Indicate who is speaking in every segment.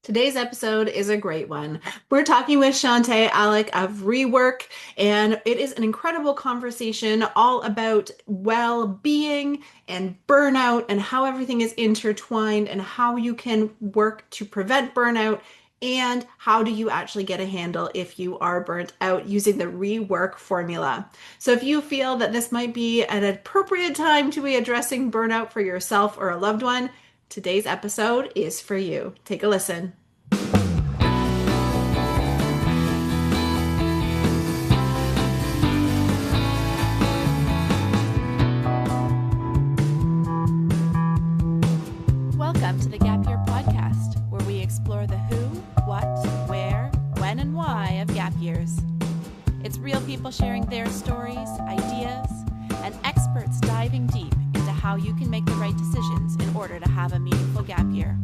Speaker 1: Today's episode is a great one. We're talking with Chantaie Allick of Rework, and it is an incredible conversation all about well-being and burnout and how everything is intertwined and how you can work to prevent burnout and how do you actually get a handle if you are burnt out using the Rework formula. So if you feel that this might be an appropriate time to be addressing burnout for yourself or a loved one, today's episode is for you. Take a listen.
Speaker 2: Welcome to the Gap Year Podcast, where we explore the who, what, where, when, and why of gap years. It's real people sharing their stories, ideas, and experts diving deep into how you can make the right decisions in order to have a meaningful gap year.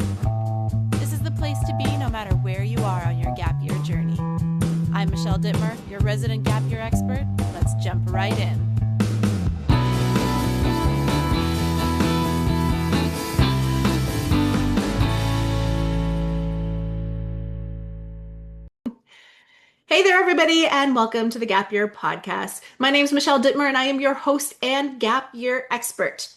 Speaker 2: This is the place to be no matter where you are on your gap year journey. I'm Michelle Dittmer, your resident gap year expert. Let's jump right in.
Speaker 1: Hey there, everybody, and welcome to the Gap Year Podcast. My name is Michelle Dittmer, and I am your host and Gap Year expert.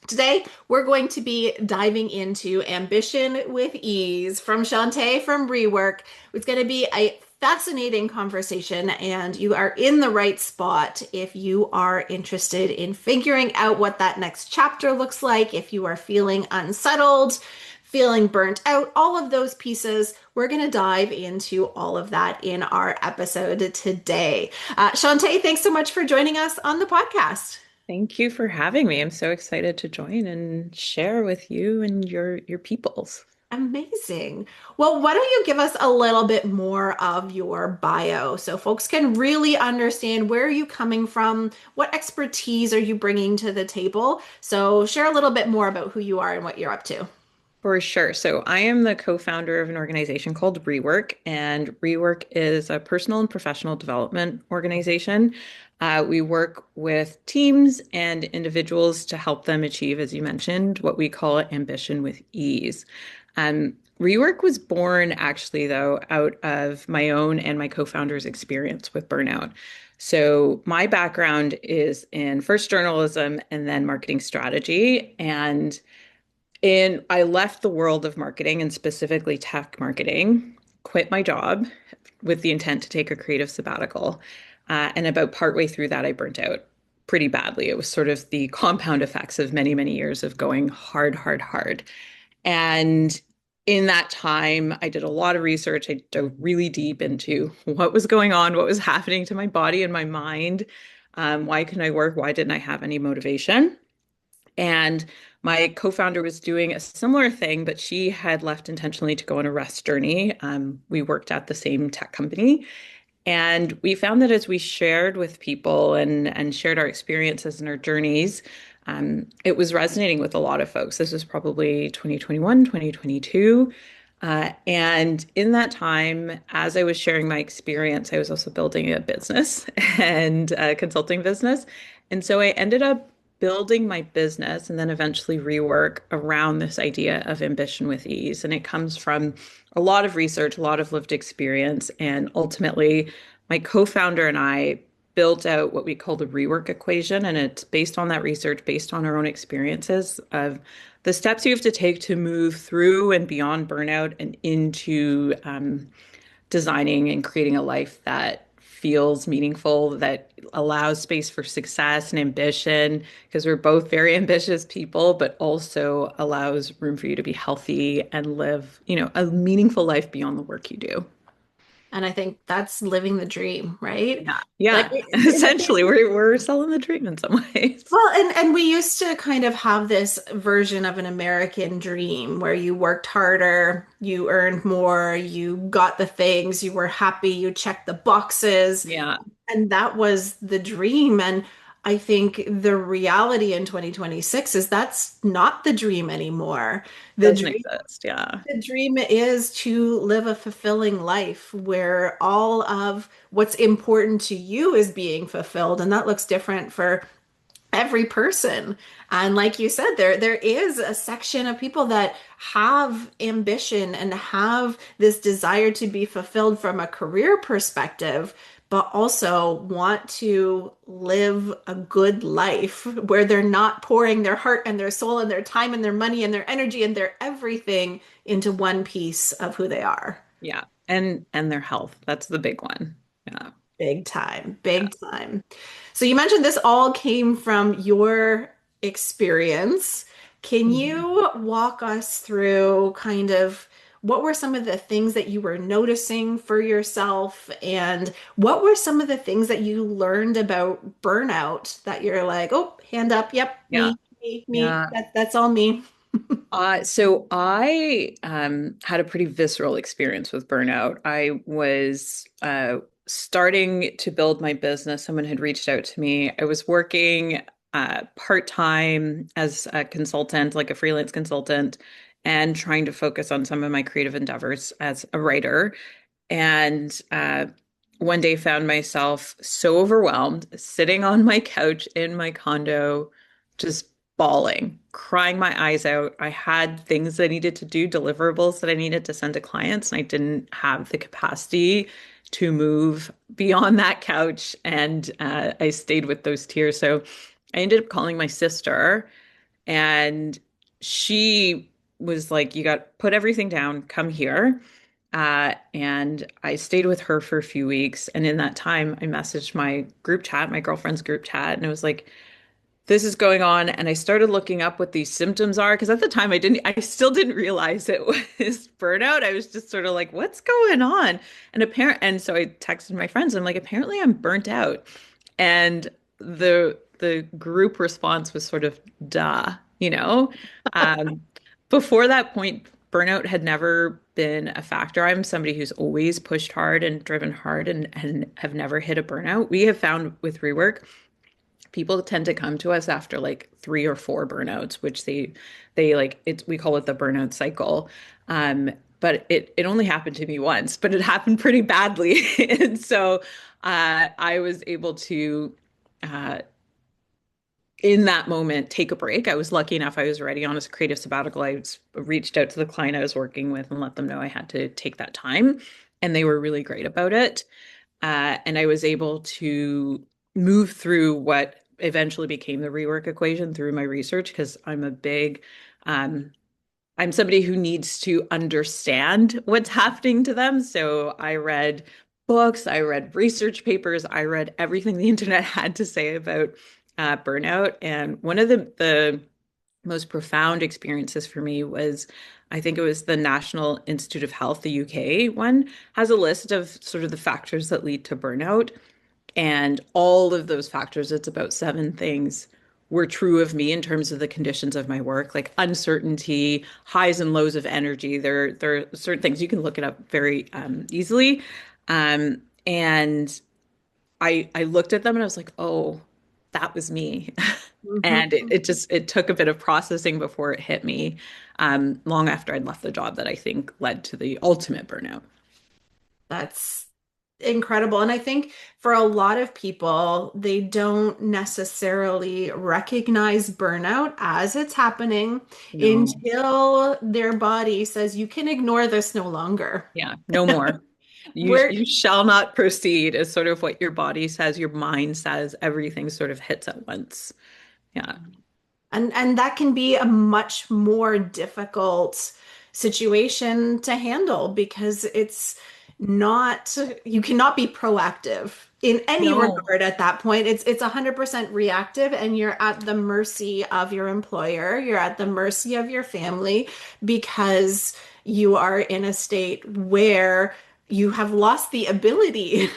Speaker 1: Today, we're going to be diving into Ambition with Ease from Chantaie from Rework. It's going to be a fascinating conversation, and you are in the right spot if you are interested in figuring out what that next chapter looks like, if you are feeling unsettled, feeling burnt out, all of those pieces. We're going to dive into all of that in our episode today. Chantaie, thanks so much for joining us on the podcast.
Speaker 3: Thank you for having me. I'm so excited to join and share with you and your peoples.
Speaker 1: Amazing. Well, why don't you give us a little bit more of your bio so folks can really understand where are you coming from, what expertise are you bringing to the table? So share a little bit more about who you are and what you're up to.
Speaker 3: For sure. So I am the co-founder of an organization called Rework, and Rework is a personal and professional development organization. We work with teams and individuals to help them achieve, as you mentioned, what we call ambition with ease. Rework was born actually, though, out of my own and my co-founder's experience with burnout. So my background is in first journalism and then marketing strategy. And I left the world of marketing and specifically tech marketing, quit my job with the intent to take a creative sabbatical. And about partway through that, I burnt out pretty badly. It was sort of the compound effects of many, many years of going hard, hard, hard. And in that time, I did a lot of research. I dove really deep into what was going on, what was happening to my body and my mind. Why couldn't I work? Why didn't I have any motivation? And my co-founder was doing a similar thing, but she had left intentionally to go on a rest journey. We worked at the same tech company. And we found that as we shared with people and shared our experiences and our journeys, it was resonating with a lot of folks. This was probably 2021, 2022. And in that time, as I was sharing my experience, I was also building a business and a consulting business. And so I ended up building my business and then eventually Rework around this idea of ambition with ease. And it comes from a lot of research, a lot of lived experience. And ultimately, my co-founder and I built out what we call the Rework Equation. And it's based on that research, based on our own experiences of the steps you have to take to move through and beyond burnout and into designing and creating a life that feels meaningful, that allows space for success and ambition, because we're both very ambitious people, but also allows room for you to be healthy and live, a meaningful life beyond the work you do.
Speaker 1: And I think that's living the dream, right?
Speaker 3: Yeah. Yeah.
Speaker 1: Like
Speaker 3: Essentially, we're selling the dream in some ways.
Speaker 1: well, and we used to kind of have this version of an American dream where you worked harder, you earned more, you got the things, you were happy, you checked the boxes,
Speaker 3: Yeah.
Speaker 1: and that was the dream. And I think the reality in 2026 is that's not the dream anymore. The
Speaker 3: Doesn't
Speaker 1: dream
Speaker 3: exist. Yeah.
Speaker 1: The dream is to live a fulfilling life where all of what's important to you is being fulfilled. And that looks different for every person. And like you said, there is a section of people that have ambition and have this desire to be fulfilled from a career perspective, but also want to live a good life where they're not pouring their heart and their soul and their time and their money and their energy and their everything into one piece of who they are.
Speaker 3: Yeah. And their health. That's the big one. Yeah.
Speaker 1: Big time,
Speaker 3: Yeah.
Speaker 1: big time. So you mentioned this all came from your experience. Can
Speaker 3: Mhm.
Speaker 1: you walk us through kind of what were some of the things that you were noticing for yourself, and what were some of the things that you learned about burnout that you're like, oh, hand up, yep,
Speaker 3: Yeah.
Speaker 1: me,
Speaker 3: Yeah.
Speaker 1: that's all me.
Speaker 3: So I had a pretty visceral experience with burnout. I was starting to build my business. Someone had reached out to me. I was working part-time as a consultant, like a freelance consultant, and trying to focus on some of my creative endeavors as a writer. And one day found myself so overwhelmed, sitting on my couch in my condo, just bawling, crying my eyes out. I had things I needed to do, deliverables that I needed to send to clients, and I didn't have the capacity to move beyond that couch. And I stayed with those tears. So I ended up calling my sister, and she was like, "You got to put everything down, come here." And I stayed with her for a few weeks. And in that time, I messaged my group chat, my girlfriend's group chat, and I was like, this is going on. And I started looking up what these symptoms are because at the time I still didn't realize it was burnout. I was just sort of like, what's going on? And so I texted my friends. I'm like, apparently I'm burnt out. And the group response was sort of, duh, you know? Um, Before that point, burnout had never been a factor. I'm somebody who's always pushed hard and driven hard and have never hit a burnout. We have found with rework people tend to come to us after like 3 or 4 burnouts, which they like it's we call it the burnout cycle. But it only happened to me once, but it happened pretty badly. And so I was able to uh, in that moment take a break. I was lucky enough I was already on a creative sabbatical. Reached out to the client I was working with and let them know I had to take that time, and they were really great about it. And I was able to move through what eventually became the rework equation through my research because um, I'm somebody who needs to understand what's happening to them. So I read books, I read research papers, I read everything the internet had to say about burnout. And one of the most profound experiences for me was I think it was the National Institute of Health, the UK one, has a list of sort of the factors that lead to burnout. And all of those factors, it's about 7 things, were true of me in terms of the conditions of my work, like uncertainty, highs and lows of energy. There are certain things you can look it up very easily. And I looked at them and I was like, oh, that was me. And
Speaker 1: Mhm.
Speaker 3: it took a bit of processing before it hit me, long after I'd left the job that I think led to the ultimate burnout.
Speaker 1: That's incredible. And I think for a lot of people, they don't necessarily recognize burnout as it's happening
Speaker 3: No,
Speaker 1: until their body says, you can ignore this no longer.
Speaker 3: yeah, no more.
Speaker 1: We're
Speaker 3: You shall not proceed is sort of what your body says, your mind says, everything sort of hits at once. Yeah.
Speaker 1: And that can be a much more difficult situation to handle because it's not, you cannot be proactive in any
Speaker 3: No.
Speaker 1: regard at that point. It's 100% reactive, and you're at the mercy of your employer, you're at the mercy of your family because you are in a state where you have lost the ability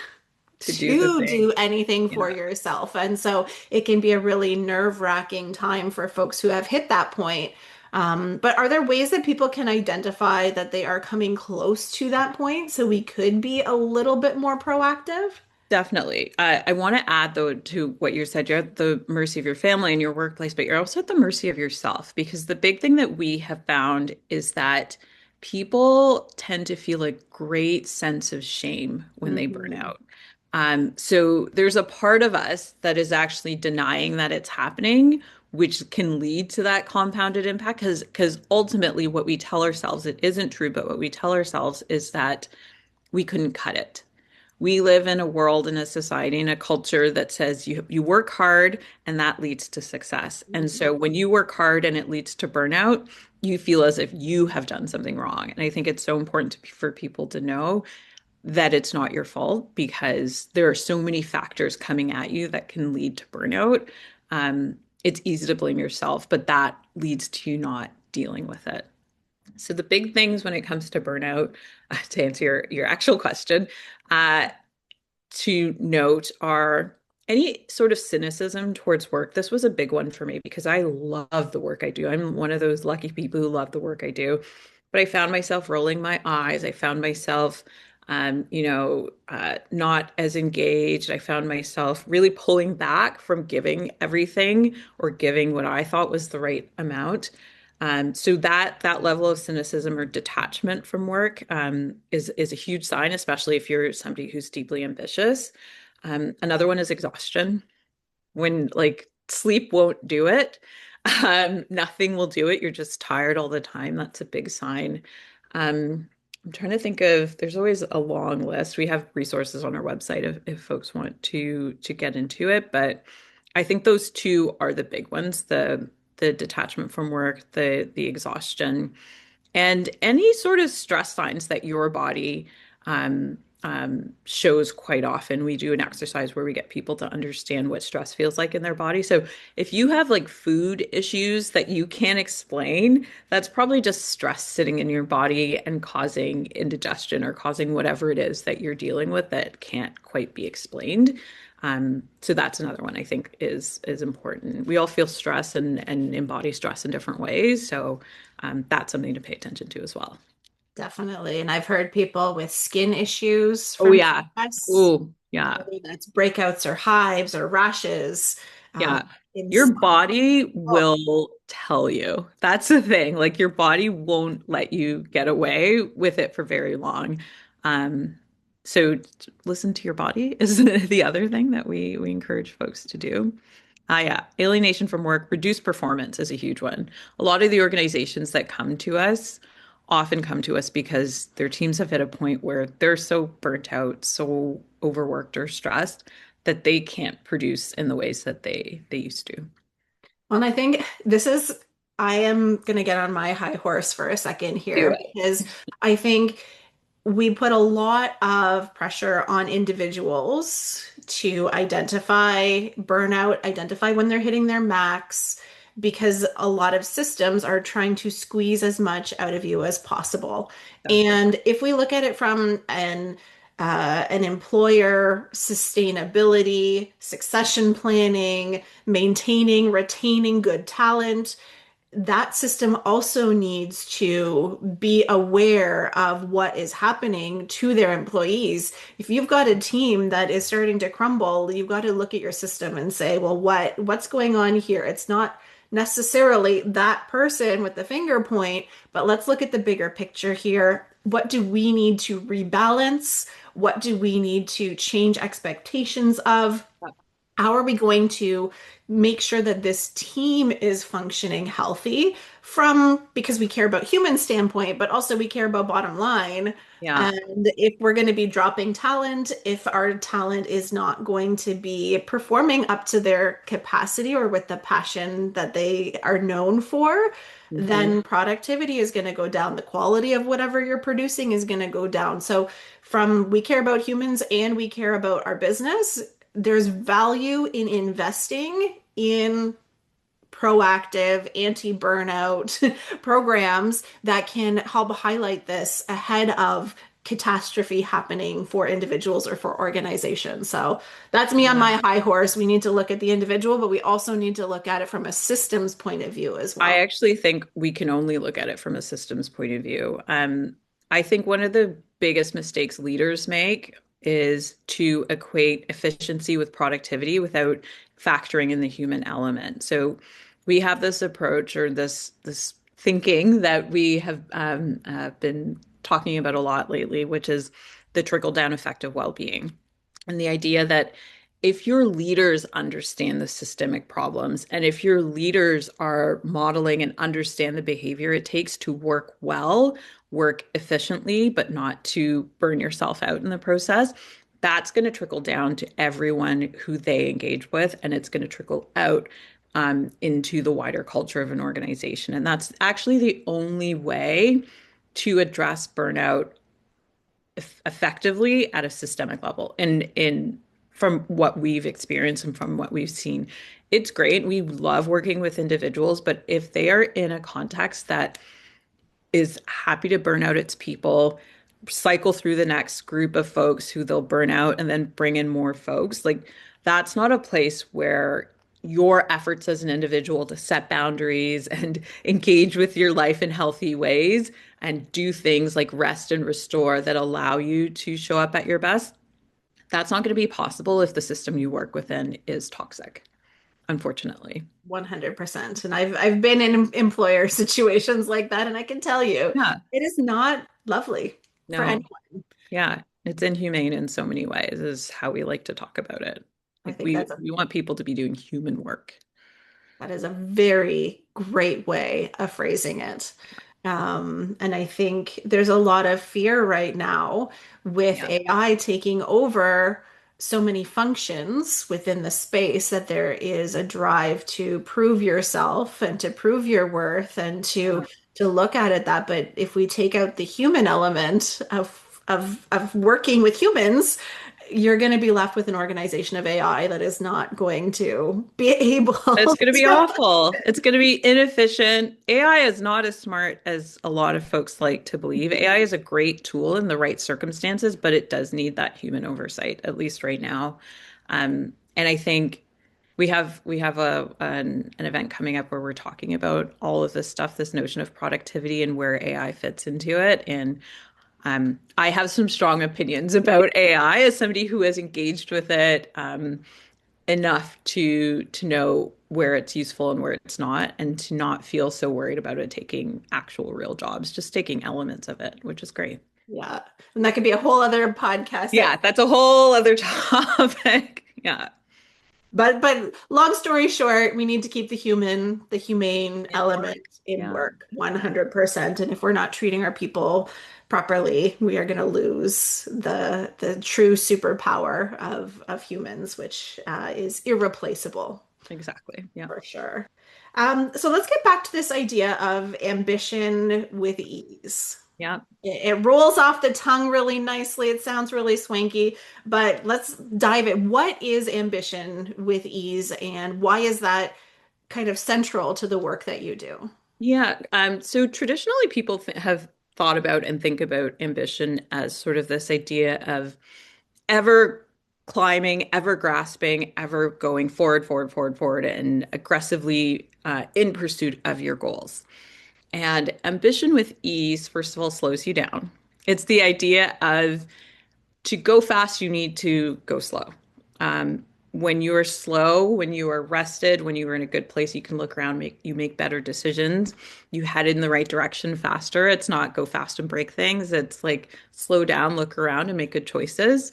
Speaker 3: To do the
Speaker 1: to
Speaker 3: thing.
Speaker 1: do anything for
Speaker 3: Yeah.
Speaker 1: yourself. And so it can be a really nerve-wracking time for folks who have hit that point. But are there ways that people can identify that they are coming close to that point so we could be a little bit more proactive?
Speaker 3: Definitely. I want to add, though, to what you said, you're at the mercy of your family and your workplace, but you're also at the mercy of yourself because the big thing that we have found is that people tend to feel a great sense of shame when they burn
Speaker 1: Mhm.
Speaker 3: out. So there's a part of us that is actually denying that it's happening, which can lead to that compounded impact. Because ultimately, what we tell ourselves, it isn't true, but what we tell ourselves is that we couldn't cut it. We live in a world, in a society, in a culture that says you work hard and that leads to success. And so when you work hard and it leads to burnout, you feel as if you have done something wrong. And I think it's so important for people to know that it's not your fault because there are so many factors coming at you that can lead to burnout. It's easy to blame yourself, but that leads to you not dealing with it. So the big things when it comes to burnout, to answer your actual question, uh, to note are any sort of cynicism towards work. This was a big one for me because I love the work I do. I'm one of those lucky people who love the work I do. But I found myself rolling my eyes. I found myself, not as engaged. I found myself really pulling back from giving everything or giving what I thought was the right amount. So that level of cynicism or detachment from work is a huge sign, especially if you're somebody who's deeply ambitious. Another one is exhaustion. When like sleep won't do it, nothing will do it. You're just tired all the time. That's a big sign. I'm trying to think of, there's always a long list. We have resources on our website if folks want to get into it, but I think those two are the big ones, the detachment from work, the exhaustion, and any sort of stress signs that your body shows quite often. We do an exercise where we get people to understand what stress feels like in their body. So if you have like food issues that you can't explain, that's probably just stress sitting in your body and causing indigestion or causing whatever it is that you're dealing with that can't quite be explained. So that's another one I think is important. We all feel stress and embody stress in different ways. So that's something to pay attention to as well.
Speaker 1: Definitely. And I've heard people with skin issues
Speaker 3: Oh
Speaker 1: from
Speaker 3: yeah.
Speaker 1: stress,
Speaker 3: Oh yeah.
Speaker 1: whether that's breakouts or hives or rashes. Um,
Speaker 3: Yeah.
Speaker 1: in
Speaker 3: Your
Speaker 1: some,
Speaker 3: body
Speaker 1: oh,
Speaker 3: will tell you. That's the thing. Like your body won't let you get away with it for very long. Um, so listen to your body is the other thing that we encourage folks to do. Yeah, alienation from work, reduced performance is a huge one. A lot of the organizations that come to us often come to us because their teams have hit a point where they're so burnt out, so overworked or stressed that they can't produce in the ways that they used to.
Speaker 1: and I think I am going to get on my high horse for a second
Speaker 3: Do
Speaker 1: here
Speaker 3: it.
Speaker 1: because I think we put a lot of pressure on individuals to identify burnout, identify when they're hitting their max, because a lot of systems are trying to squeeze as much out of you as possible.
Speaker 3: Exactly.
Speaker 1: And if we look at it from an employer sustainability, succession planning, maintaining, retaining good talent, that system also needs to be aware of what is happening to their employees. If you've got a team that is starting to crumble, you've got to look at your system and say, well, what's going on here? It's not necessarily that person with the finger point, but let's look at the bigger picture here. What do we need to rebalance? What do we need to change expectations of? How are we going to make sure that this team is functioning healthy from because we care about human standpoint, but also we care about bottom line.
Speaker 3: Yeah.
Speaker 1: And if we're going to be dropping talent, if our talent is not going to be performing up to their capacity or with the passion that they are known for,
Speaker 3: Mhm.
Speaker 1: then productivity is going to go down. The quality of whatever you're producing is going to go down. So from we care about humans and we care about our business, there's value in investing in proactive anti-burnout programs that can help highlight this ahead of catastrophe happening for individuals or for organizations. So that's me on
Speaker 3: Yeah.
Speaker 1: my high horse. We need to look at the individual, but we also need to look at it from a systems point of view as
Speaker 3: I
Speaker 1: well.
Speaker 3: actually think we can only look at it from a systems point of view. I think one of the biggest mistakes leaders make is to equate efficiency with productivity without factoring in the human element. So we have this approach or this thinking that we have been talking about a lot lately, which is the trickle down effect of well-being. And the idea that if your leaders understand the systemic problems and if your leaders are modeling and understand the behavior it takes to work well, work efficiently, but not to burn yourself out in the process, that's going to trickle down to everyone who they engage with, and it's going to trickle out into the wider culture of an organization. And that's actually the only way to address burnout effectively at a systemic level. And in from what we've experienced and from what we've seen, it's great. We love working with individuals, but if they are in a context that is happy to burn out its people, cycle through the next group of folks who they'll burn out and then bring in more folks. Like that's not a place where your efforts as an individual to set boundaries and engage with your life in healthy ways and do things like rest and restore that allow you to show up at your best. That's not going to be possible if the system you work within is toxic, unfortunately.
Speaker 1: 100%. And I've been in employer situations like that, and I can tell you,
Speaker 3: Yeah.
Speaker 1: it is not lovely for
Speaker 3: No.
Speaker 1: anyone.
Speaker 3: Yeah, it's inhumane in so many ways, is how we like to talk about it.
Speaker 1: I
Speaker 3: Like
Speaker 1: think
Speaker 3: we want people to be doing human work.
Speaker 1: that is a very great way of phrasing it. And I think there's a lot of fear right now with
Speaker 3: Yeah.
Speaker 1: AI taking over so many functions within the space that there is a drive to prove yourself and to prove your worth and
Speaker 3: Yeah.
Speaker 1: to look at it that. But if we take out the human element of working with humans, you're going to be left with an organization of AI that is not going to be able
Speaker 3: It's going to be
Speaker 1: to.
Speaker 3: awful. It's going to be inefficient. AI is not as smart as a lot of folks like to believe. AI is a great tool in the right circumstances, but it does need that human oversight, at least right now. And I think we have an event coming up where we're talking about all of this stuff, this notion of productivity and where AI fits into it. And I have some strong opinions about AI as somebody who has engaged with it enough to know where it's useful and where it's not, and to not feel so worried about it taking actual real jobs, just taking elements of it, which is great.
Speaker 1: Yeah. And that could be a whole other podcast that,
Speaker 3: Yeah, that's a whole other topic. Yeah.
Speaker 1: but long story short, we need to keep the humane
Speaker 3: In work.
Speaker 1: element in
Speaker 3: Yeah.
Speaker 1: work 100%. And if we're not treating our people properly, we are going to lose the true superpower of humans, which is irreplaceable
Speaker 3: Exactly. Yeah.
Speaker 1: for sure. So let's get back to this idea of ambition with ease.
Speaker 3: Yeah.
Speaker 1: It rolls off the tongue really nicely. It sounds really swanky, but let's dive in. What is ambition with ease, and why is that kind of central to the work that you do?
Speaker 3: Yeah. So traditionally, people have thought about and think about ambition as sort of this idea of ever climbing, ever grasping, ever going forward, forward, forward, forward, and aggressively in pursuit of your goals. And ambition with ease, first of all, slows you down. It's the idea of to go fast, you need to go slow. When you are slow, when you are rested, when you are in a good place, you can look around, make better decisions. You head in the right direction faster. It's not go fast and break things. It's like slow down, look around, and make good choices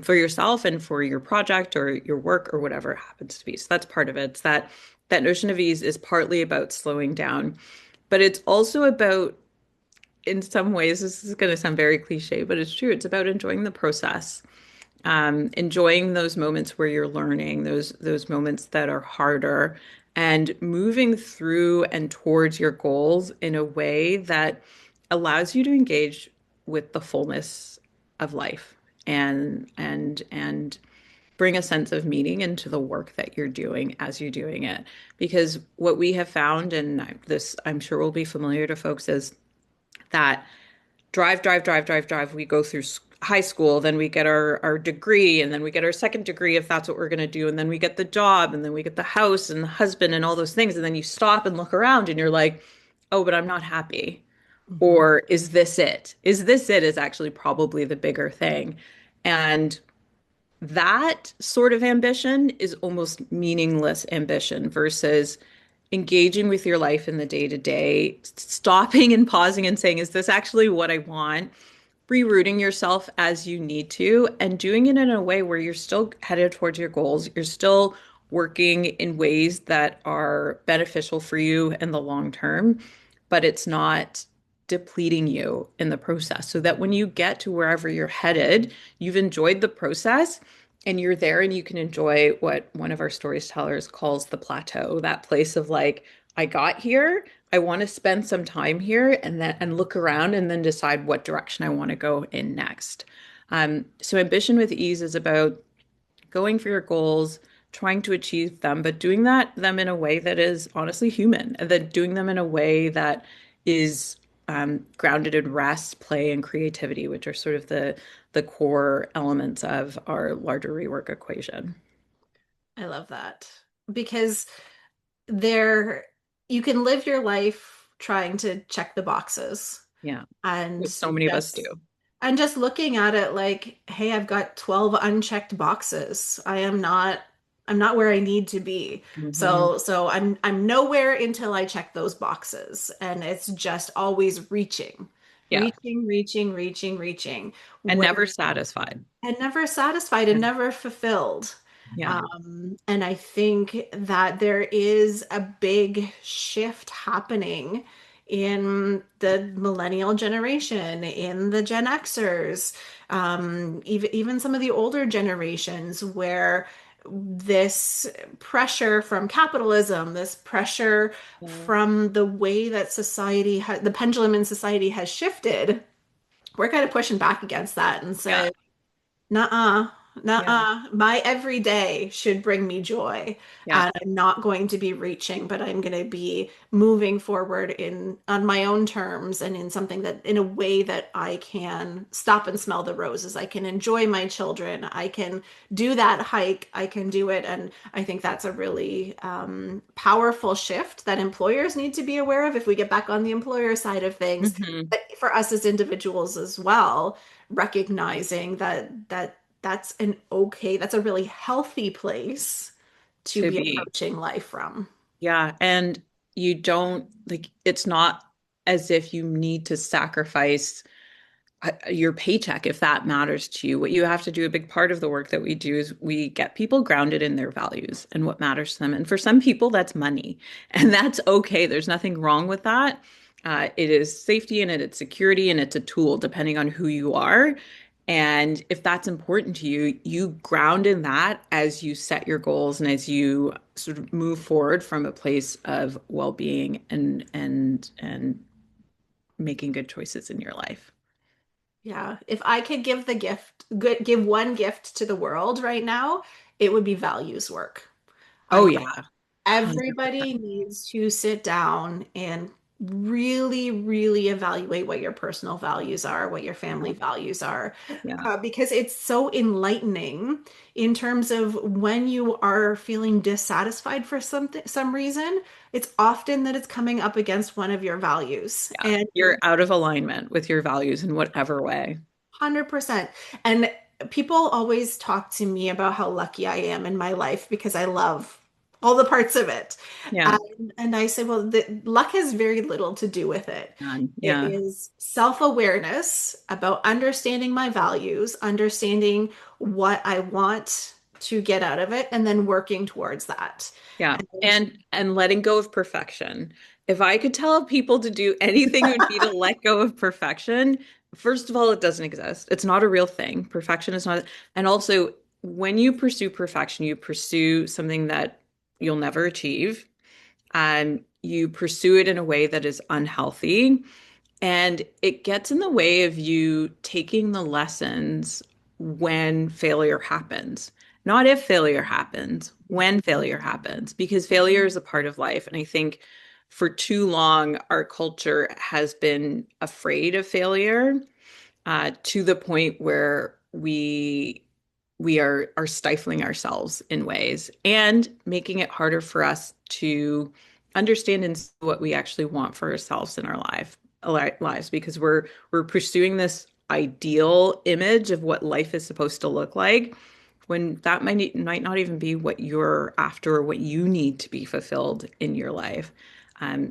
Speaker 3: for yourself and for your project or your work or whatever it happens to be. So that's part of it. It's that notion of ease is partly about slowing down, but it's also about, in some ways, this is going to sound very cliche, but it's true. It's about enjoying the process, enjoying those moments where you're learning, those moments that are harder, and moving through and towards your goals in a way that allows you to engage with the fullness of life and bring a sense of meaning into the work that you're doing as you're doing it. Because what we have found, and this I'm sure will be familiar to folks, is that drive. We go through high school, then we get our degree, and then we get our second degree if that's what we're going to do. And then we get the job, and then we get the house and the husband and all those things. And then you stop and look around and you're like, oh, but I'm not happy.
Speaker 1: Mhm.
Speaker 3: Or is this it? Is this it is actually probably the bigger thing. And that sort of ambition is almost meaningless ambition versus engaging with your life in the day to day, stopping and pausing and saying, is this actually what I want? rerouting yourself as you need to and doing it in a way where you're still headed towards your goals. You're still working in ways that are beneficial for you in the long term, but it's not depleting you in the process. So that when you get to wherever you're headed, you've enjoyed the process and you're there and you can enjoy what one of our storytellers calls the plateau, that place of like, I got here. I want to spend some time here and look around and then decide what direction I want to go in next. So ambition with ease is about going for your goals, trying to achieve them, but doing them in a way that is honestly human, and then doing them in a way that is grounded in rest, play, and creativity, which are sort of the core elements of our larger rework equation.
Speaker 1: I love that because there you can live your life trying to check the boxes
Speaker 3: Yeah,
Speaker 1: and
Speaker 3: so many of us do.
Speaker 1: just looking at it like, hey, I've got 12 unchecked boxes. I'm not where I need to be.
Speaker 3: Hmm.
Speaker 1: So I'm nowhere until I check those boxes. And it's just always reaching,
Speaker 3: Yeah,
Speaker 1: reaching,
Speaker 3: and
Speaker 1: where
Speaker 3: never satisfied.
Speaker 1: and never satisfied and
Speaker 3: Yeah,
Speaker 1: never fulfilled.
Speaker 3: yeah,
Speaker 1: And I think that there is a big shift happening in the millennial generation, in the Gen Xers, even some of the older generations, where this pressure from capitalism, this pressure
Speaker 3: yeah,
Speaker 1: from the way that the pendulum in society has shifted, we're kind of pushing back against that and
Speaker 3: yeah,
Speaker 1: say, nuh-uh,
Speaker 3: yeah,
Speaker 1: nuh-uh. My everyday should bring me joy.
Speaker 3: yeah.
Speaker 1: And I'm not going to be reaching, but I'm going to be moving forward in on my own terms and in something that in a way that I can stop and smell the roses. I can enjoy my children. I can do that hike. I can do it. And I think that's a really powerful shift that employers need to be aware of if we get back on the employer side of things.
Speaker 3: Hmm.
Speaker 1: But for us as individuals as well, recognizing that's a really healthy place to
Speaker 3: To
Speaker 1: be
Speaker 3: be.
Speaker 1: approaching life from.
Speaker 3: Yeah, and you don't like it's not as if you need to sacrifice your paycheck if that matters to you. What you have to do, a big part of the work that we do is we get people grounded in their values and what matters to them. And for some people, that's money, and that's okay. There's nothing wrong with that. It is safety and it's security and it's a tool depending on who you are. And if that's important to you, you ground in that as you set your goals and as you sort of move forward from a place of well-being and making good choices in your life.
Speaker 1: Yeah, if I could give one gift to the world right now, it would be values work.
Speaker 3: Oh
Speaker 1: I
Speaker 3: yeah, 100%.
Speaker 1: Everybody needs to sit down and really evaluate what your personal values are, what your family values are,
Speaker 3: Yeah.
Speaker 1: because it's so enlightening in terms of when you are feeling dissatisfied for some reason. It's often that it's coming up against one of your values,
Speaker 3: Yeah.
Speaker 1: and
Speaker 3: You're out of alignment with your values in whatever way.
Speaker 1: 100%. And people always talk to me about how lucky I am in my life because I love all the parts of it.
Speaker 3: Yeah.
Speaker 1: And I say, well, the luck has very little to do with it. It
Speaker 3: Yeah.
Speaker 1: is self-awareness about understanding my values, understanding what I want to get out of it, and then working towards that.
Speaker 3: Yeah.
Speaker 1: And
Speaker 3: And letting go of perfection. If I could tell people to do anything, it would be to let go of perfection. First of all, it doesn't exist. It's not a real thing. Perfection is not. And also, when you pursue perfection, you pursue something that you'll never achieve. And you pursue it in a way that is unhealthy. And it gets in the way of you taking the lessons when failure happens. Not if failure happens, when failure happens, because failure is a part of life. And I think for too long, our culture has been afraid of failure to the point where we are stifling ourselves in ways and making it harder for us to understand and see what we actually want for ourselves in our lives because we're pursuing this ideal image of what life is supposed to look like when that might not even be what you're after or what you need to be fulfilled in your life.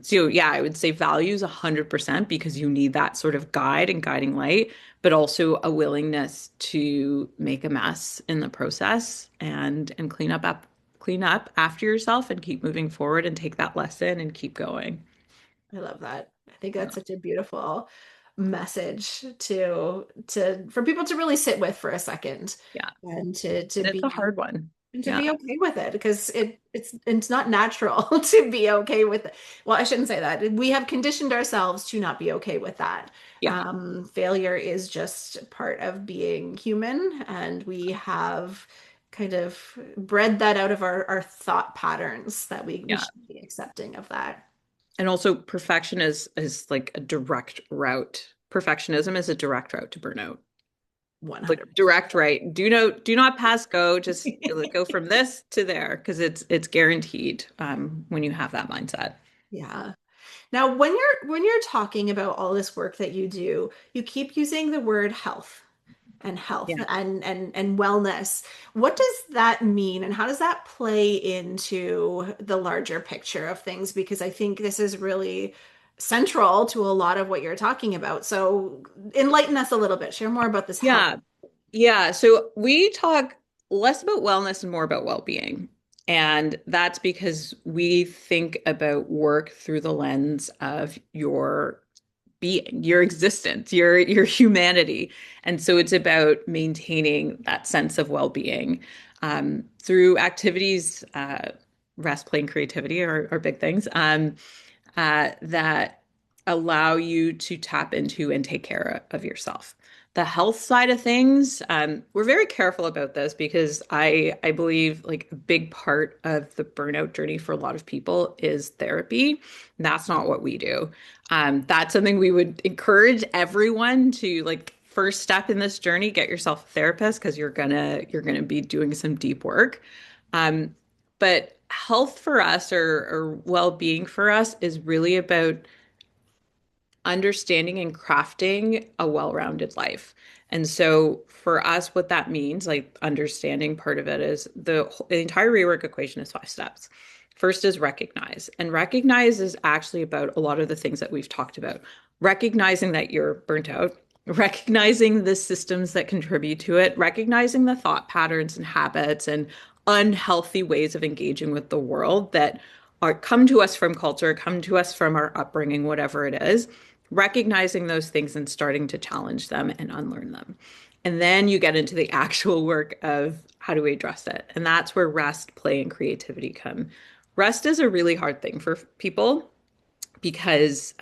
Speaker 3: So yeah, I would say values 100% because you need that sort of guide and guiding light, but also a willingness to make a mess in the process and clean up after yourself and keep moving forward and take that lesson and keep going.
Speaker 1: I love that. I think
Speaker 3: Yeah.
Speaker 1: that's such a beautiful message to for people to really sit with for a second
Speaker 3: Yeah.
Speaker 1: and to
Speaker 3: And it's a
Speaker 1: be
Speaker 3: hard one.
Speaker 1: and to
Speaker 3: Yeah.
Speaker 1: be okay with it because it's not natural to be okay with it. Well, I shouldn't say that. We have conditioned ourselves to not be okay with that.
Speaker 3: Yeah.
Speaker 1: Failure is just part of being human, and we have kind of bred that out of our thought patterns that we
Speaker 3: Yeah.
Speaker 1: should be accepting of that.
Speaker 3: And also perfection is like a direct route. Perfectionism is a direct route to burnout. Like
Speaker 1: 100%.
Speaker 3: direct right. Do not pass go. Just like, go from this to there because it's guaranteed when you have that mindset.
Speaker 1: Yeah. Now, when you're talking about all this work that you do, you keep using the word health
Speaker 3: Yeah.
Speaker 1: and wellness. What does that mean, and how does that play into the larger picture of things? Because I think this is really central to a lot of what you're talking about. So enlighten us a little bit. Share more about this health.
Speaker 3: Yeah. Yeah. So we talk less about wellness and more about well-being. And that's because we think about work through the lens of your being, your existence, your humanity. And so it's about maintaining that sense of well-being through activities, rest, play, and creativity are big things. That allow you to tap into and take care of yourself. The health side of things, we're very careful about this because I believe like a big part of the burnout journey for a lot of people is therapy. That's not what we do. That's something we would encourage everyone to like first step in this journey, get yourself a therapist because you're gonna be doing some deep work. But health for us or well-being for us is really about understanding and crafting a well-rounded life. And so for us, what that means, like understanding part of it is the entire rework equation is 5 steps. First is recognize. And recognize is actually about a lot of the things that we've talked about. Recognizing that you're burnt out, recognizing the systems that contribute to it, recognizing the thought patterns and habits and unhealthy ways of engaging with the world that are come to us from culture, come to us from our upbringing, whatever it is, recognizing those things and starting to challenge them and unlearn them. And then you get into the actual work of how do we address it? And that's where rest, play, and creativity come. Rest is a really hard thing for people because,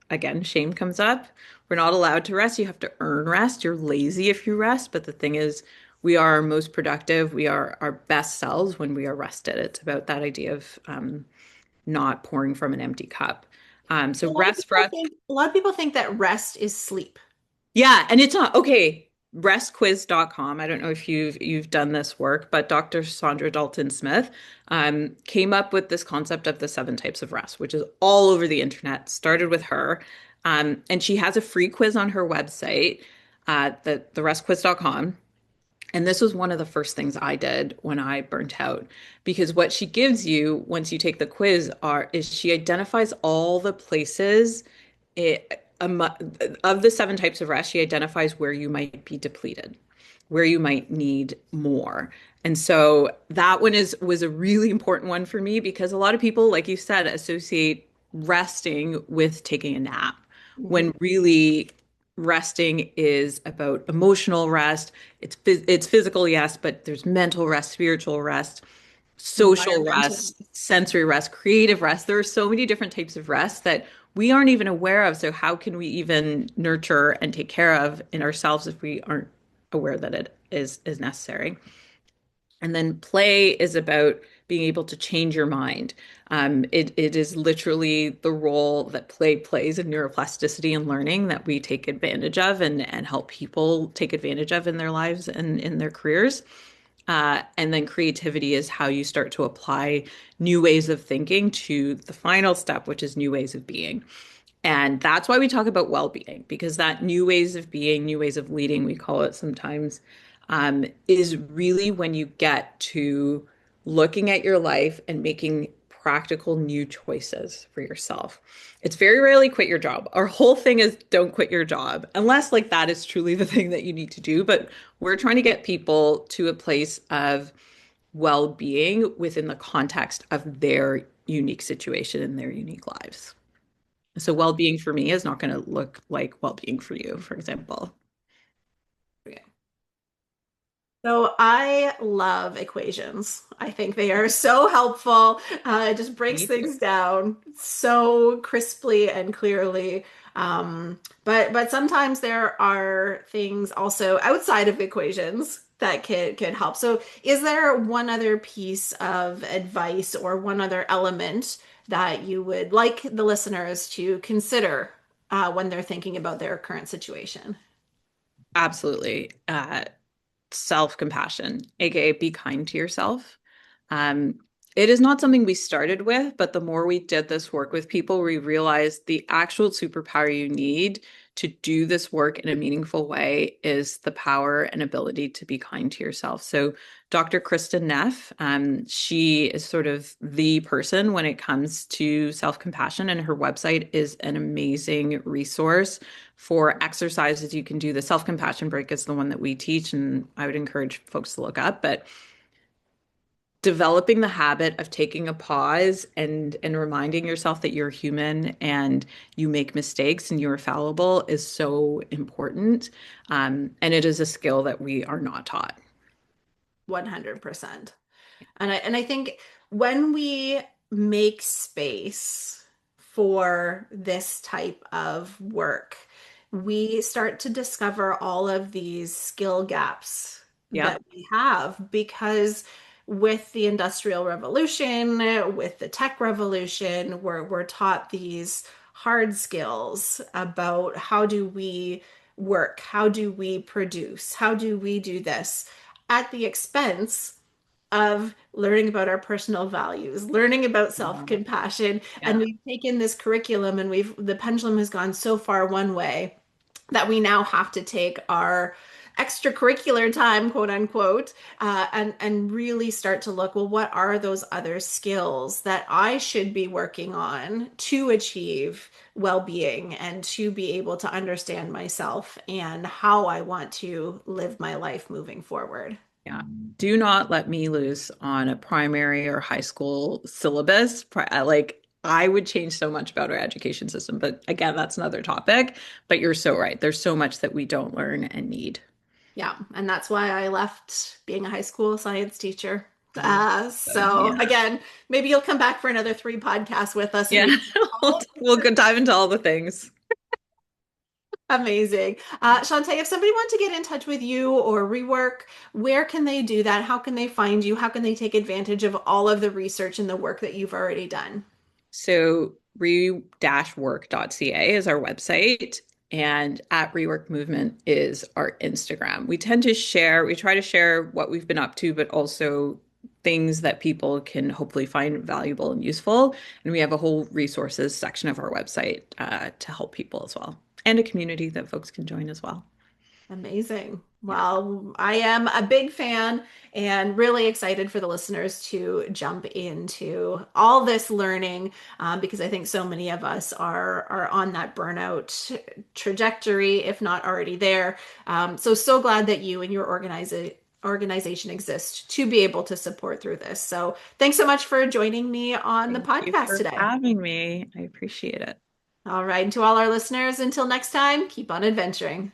Speaker 3: again, shame comes up. We're not allowed to rest. You have to earn rest. You're lazy if you rest. But the thing is, we are most productive. We are our best selves when we are rested. It's about that idea of not pouring from an empty cup. So rest for us.
Speaker 1: A lot of people think that rest is sleep.
Speaker 3: Yeah, and it's not okay. Restquiz.com. I don't know if you've done this work, but Dr. Sandra Dalton Smith came up with this concept of the 7 types of rest, which is all over the internet. Started with her, and she has a free quiz on her website, the restquiz.com. And this was one of the first things I did when I burnt out, because what she gives you once you take the quiz is she identifies all the places of the 7 types of rest, she identifies where you might be depleted, where you might need more. And so that one was a really important one for me because a lot of people, like you said, associate resting with taking a nap,
Speaker 1: Mhm.
Speaker 3: when really resting is about emotional rest. It's physical, yes, but there's mental rest, spiritual rest, social
Speaker 1: Environmental.
Speaker 3: rest, sensory rest, creative rest. There are so many different types of rest that we aren't even aware of. So how can we even nurture and take care of in ourselves if we aren't aware that it is necessary? And then play is about being able to change your mind. It is literally the role that play plays in neuroplasticity and learning that we take advantage of and help people take advantage of in their lives and in their careers. And then creativity is how you start to apply new ways of thinking to the final step, which is new ways of being. And that's why we talk about well-being, because that new ways of being, new ways of leading, we call it sometimes, is really when you get to looking at your life and making practical new choices for yourself. It's very rarely quit your job. Our whole thing is don't quit your job, unless like that is truly the thing that you need to do. But we're trying to get people to a place of well-being within the context of their unique situation and their unique lives. So well-being for me is not going to look like well-being for you, for example.
Speaker 1: So I love equations. I think they are so helpful. It just breaks
Speaker 3: Me too.
Speaker 1: things down so crisply and clearly. But sometimes there are things also outside of equations that could help. So is there one other piece of advice or one other element that you would like the listeners to consider when they're thinking about their current situation?
Speaker 3: Absolutely. Self-compassion, aka be kind to yourself. Um, it is not something we started with, but the more we did this work with people, we realized the actual superpower you need to do this work in a meaningful way is the power and ability to be kind to yourself. So Dr. Kristen Neff, she is sort of the person when it comes to self-compassion, and her website is an amazing resource for exercises you can do. The self-compassion break is the one that we teach, and I would encourage folks to look up. But developing the habit of taking a pause and reminding yourself that you're human and you make mistakes and you're fallible is so important. And it is a skill that we are not taught.
Speaker 1: 100%. And I think when we make space for this type of work, we start to discover all of these skill gaps
Speaker 3: Yeah.
Speaker 1: that we have because with the Industrial Revolution, with the tech revolution, we're taught these hard skills about how do we work, how do we produce, how do we do this at the expense of learning about our personal values, learning about self-compassion. And
Speaker 3: Yeah.
Speaker 1: we've taken this curriculum and the pendulum has gone so far one way that we now have to take our extracurricular time, quote unquote, and really start to look, well, what are those other skills that I should be working on to achieve well-being and to be able to understand myself and how I want to live my life moving forward.
Speaker 3: Yeah. Do not let me loose on a primary or high school syllabus. Like, I would change so much about our education system. But again, that's another topic. But you're so right. There's so much that we don't learn and need.
Speaker 1: Yeah, and that's why I left being a high school science teacher.
Speaker 3: Yeah.
Speaker 1: So
Speaker 3: Yeah.
Speaker 1: again, maybe you'll come back for another three podcasts with us and
Speaker 3: Yeah.
Speaker 1: we can all
Speaker 3: We'll go dive into all the things.
Speaker 1: amazing. Chantaie, if somebody wants to get in touch with you or rework, where can they do that? How can they find you? How can they take advantage of all of the research and the work that you've already done?
Speaker 3: So re-work.ca is our website, and at Rework Movement is our Instagram. We try to share what we've been up to, but also things that people can hopefully find valuable and useful. And we have a whole resources section of our website to help people as well, and a community that folks can join as well.
Speaker 1: Amazing.
Speaker 3: Yeah.
Speaker 1: Well, I am a big fan and really excited for the listeners to jump into all this learning because I think so many of us are on that burnout trajectory, if not already there. So glad that you and your organization exist to be able to support through this. So thanks so much for joining me on the
Speaker 3: Thank you
Speaker 1: podcast
Speaker 3: for
Speaker 1: today.
Speaker 3: having me. I appreciate it.
Speaker 1: All right. And to all our listeners, until next time, keep on adventuring.